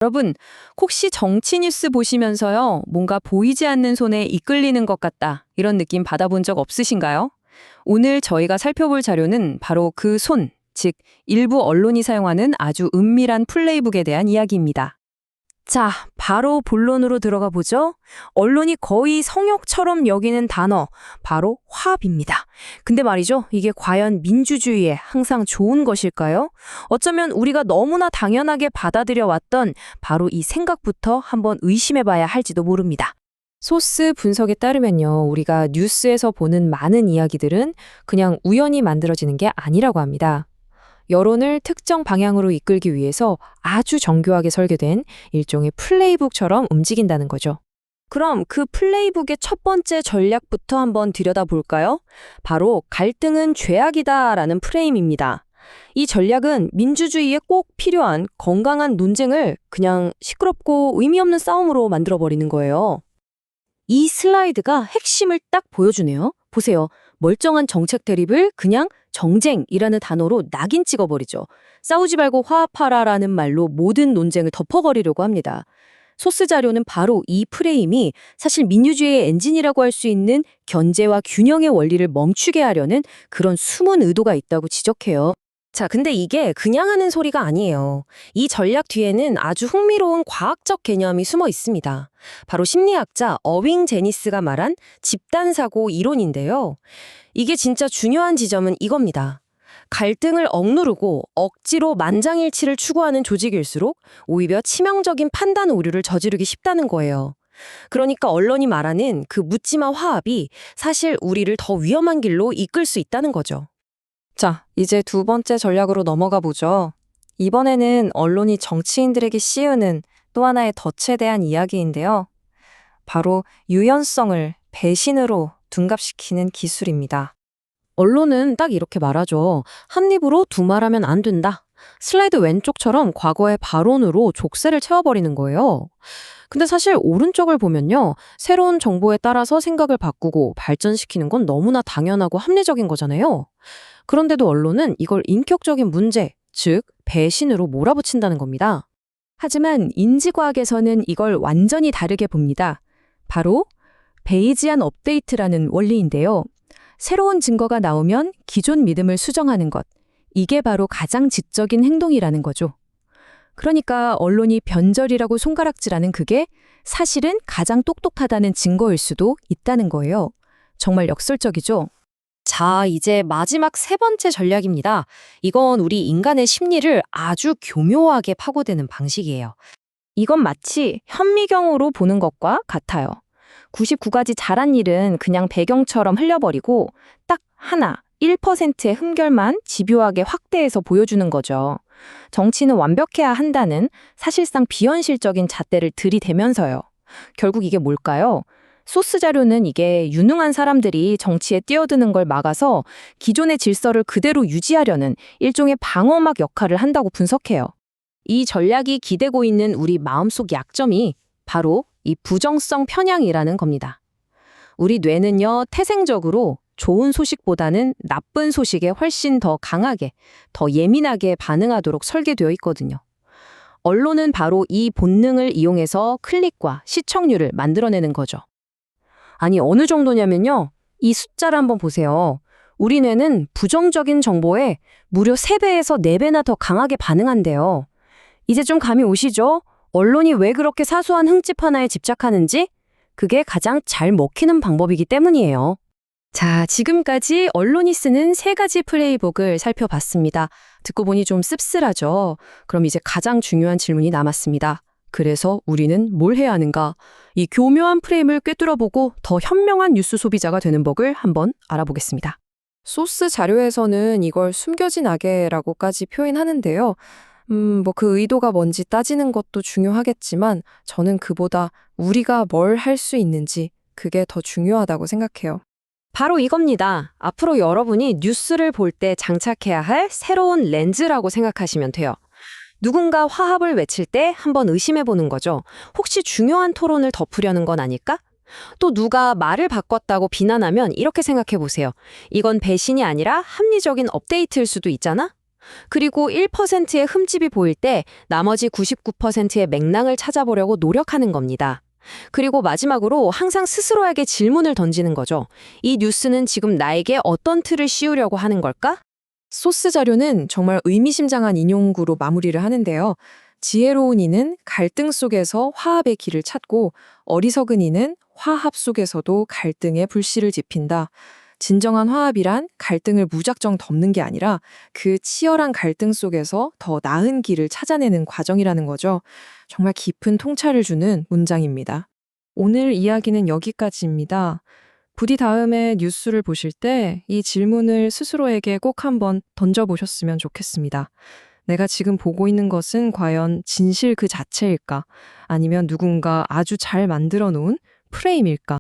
여러분, 혹시 정치 뉴스 보시면서요, 뭔가 보이지 않는 손에 이끌리는 것 같다, 이런 느낌 받아본 적 없으신가요? 오늘 저희가 살펴볼 자료는 바로 그 손, 즉, 일부 언론이 사용하는 아주 은밀한 플레이북에 대한 이야기입니다. 자, 바로 본론으로 들어가 보죠. 언론이 거의 성역처럼 여기는 단어, 바로 화합입니다. 근데 말이죠, 이게 과연 민주주의에 항상 좋은 것일까요? 어쩌면 우리가 너무나 당연하게 받아들여 왔던 바로 이 생각부터 한번 의심해봐야 할지도 모릅니다. 소스 분석에 따르면요, 우리가 뉴스에서 보는 많은 이야기들은 그냥 우연히 만들어지는 게 아니라고 합니다. 여론을 특정 방향으로 이끌기 위해서 아주 정교하게 설계된 일종의 플레이북처럼 움직인다는 거죠. 그럼 그 플레이북의 첫 번째 전략부터 한번 들여다볼까요? 바로 갈등은 죄악이다라는 프레임입니다. 이 전략은 민주주의에 꼭 필요한 건강한 논쟁을 그냥 시끄럽고 의미 없는 싸움으로 만들어버리는 거예요. 이 슬라이드가 핵심을 딱 보여주네요. 보세요. 멀쩡한 정책 대립을 그냥 정쟁이라는 단어로 낙인 찍어버리죠. 싸우지 말고 화합하라라는 말로 모든 논쟁을 덮어버리려고 합니다. 소스 자료는 바로 이 프레임이 사실 민주주의의 엔진이라고 할 수 있는 견제와 균형의 원리를 멈추게 하려는 그런 숨은 의도가 있다고 지적해요. 자, 근데 이게 그냥 하는 소리가 아니에요. 이 전략 뒤에는 아주 흥미로운 과학적 개념이 숨어 있습니다. 바로 심리학자 어윙 제니스가 말한 집단사고 이론인데요. 이게 진짜 중요한 지점은 이겁니다. 갈등을 억누르고 억지로 만장일치를 추구하는 조직일수록 오히려 치명적인 판단 오류를 저지르기 쉽다는 거예요. 그러니까 언론이 말하는 그 묻지마 화합이 사실 우리를 더 위험한 길로 이끌 수 있다는 거죠. 자, 이제 두 번째 전략으로 넘어가 보죠. 이번에는 언론이 정치인들에게 씌우는 또 하나의 덫에 대한 이야기인데요. 바로 유연성을 배신으로 둔갑시키는 기술입니다. 언론은 딱 이렇게 말하죠. 한 입으로 두 말하면 안 된다. 슬라이드 왼쪽처럼 과거의 발언으로 족쇄를 채워버리는 거예요. 근데 사실 오른쪽을 보면요, 새로운 정보에 따라서 생각을 바꾸고 발전시키는 건 너무나 당연하고 합리적인 거잖아요. 그런데도 언론은 이걸 인격적인 문제, 즉 배신으로 몰아붙인다는 겁니다. 하지만 인지과학에서는 이걸 완전히 다르게 봅니다. 바로 베이지안 업데이트라는 원리인데요. 새로운 증거가 나오면 기존 믿음을 수정하는 것, 이게 바로 가장 지적인 행동이라는 거죠. 그러니까 언론이 변절이라고 손가락질하는 그게 사실은 가장 똑똑하다는 증거일 수도 있다는 거예요. 정말 역설적이죠? 자, 이제 마지막 세 번째 전략입니다. 이건 우리 인간의 심리를 아주 교묘하게 파고드는 방식이에요. 이건 마치 현미경으로 보는 것과 같아요. 99가지 잘한 일은 그냥 배경처럼 흘려버리고 딱 하나, 1%의 흠결만 집요하게 확대해서 보여주는 거죠. 정치는 완벽해야 한다는 사실상 비현실적인 잣대를 들이대면서요. 결국 이게 뭘까요? 소스 자료는 이게 유능한 사람들이 정치에 뛰어드는 걸 막아서 기존의 질서를 그대로 유지하려는 일종의 방어막 역할을 한다고 분석해요. 이 전략이 기대고 있는 우리 마음속 약점이 바로 이 부정성 편향이라는 겁니다. 우리 뇌는요, 태생적으로 좋은 소식보다는 나쁜 소식에 훨씬 더 강하게, 더 예민하게 반응하도록 설계되어 있거든요. 언론은 바로 이 본능을 이용해서 클릭과 시청률을 만들어내는 거죠. 아니, 어느 정도냐면요, 이 숫자를 한번 보세요. 우리 뇌는 부정적인 정보에 무려 3배에서 4배나 더 강하게 반응한대요. 이제 좀 감이 오시죠? 언론이 왜 그렇게 사소한 흠집 하나에 집착하는지? 그게 가장 잘 먹히는 방법이기 때문이에요. 자, 지금까지 언론이 쓰는 3가지 플레이북을 살펴봤습니다. 듣고 보니 좀 씁쓸하죠? 그럼 이제 가장 중요한 질문이 남았습니다. 그래서 우리는 뭘 해야 하는가? 이 교묘한 프레임을 꿰뚫어보고 더 현명한 뉴스 소비자가 되는 법을 한번 알아보겠습니다. 소스 자료에서는 이걸 숨겨진 악의라고까지 표현하는데요. 그 의도가 뭔지 따지는 것도 중요하겠지만 저는 그보다 우리가 뭘 할 수 있는지 그게 더 중요하다고 생각해요. 바로 이겁니다. 앞으로 여러분이 뉴스를 볼 때 장착해야 할 새로운 렌즈라고 생각하시면 돼요. 누군가 화합을 외칠 때 한번 의심해보는 거죠. 혹시 중요한 토론을 덮으려는 건 아닐까? 또 누가 말을 바꿨다고 비난하면 이렇게 생각해보세요. 이건 배신이 아니라 합리적인 업데이트일 수도 있잖아? 그리고 1%의 흠집이 보일 때 나머지 99%의 맥락을 찾아보려고 노력하는 겁니다. 그리고 마지막으로 항상 스스로에게 질문을 던지는 거죠. 이 뉴스는 지금 나에게 어떤 틀을 씌우려고 하는 걸까? 소스 자료는 정말 의미심장한 인용구로 마무리를 하는데요. 지혜로운 이는 갈등 속에서 화합의 길을 찾고 어리석은 이는 화합 속에서도 갈등의 불씨를 지핀다. 진정한 화합이란 갈등을 무작정 덮는 게 아니라 그 치열한 갈등 속에서 더 나은 길을 찾아내는 과정이라는 거죠. 정말 깊은 통찰을 주는 문장입니다. 오늘 이야기는 여기까지입니다. 부디 다음에 뉴스를 보실 때 이 질문을 스스로에게 꼭 한번 던져보셨으면 좋겠습니다. 내가 지금 보고 있는 것은 과연 진실 그 자체일까? 아니면 누군가 아주 잘 만들어 놓은 프레임일까?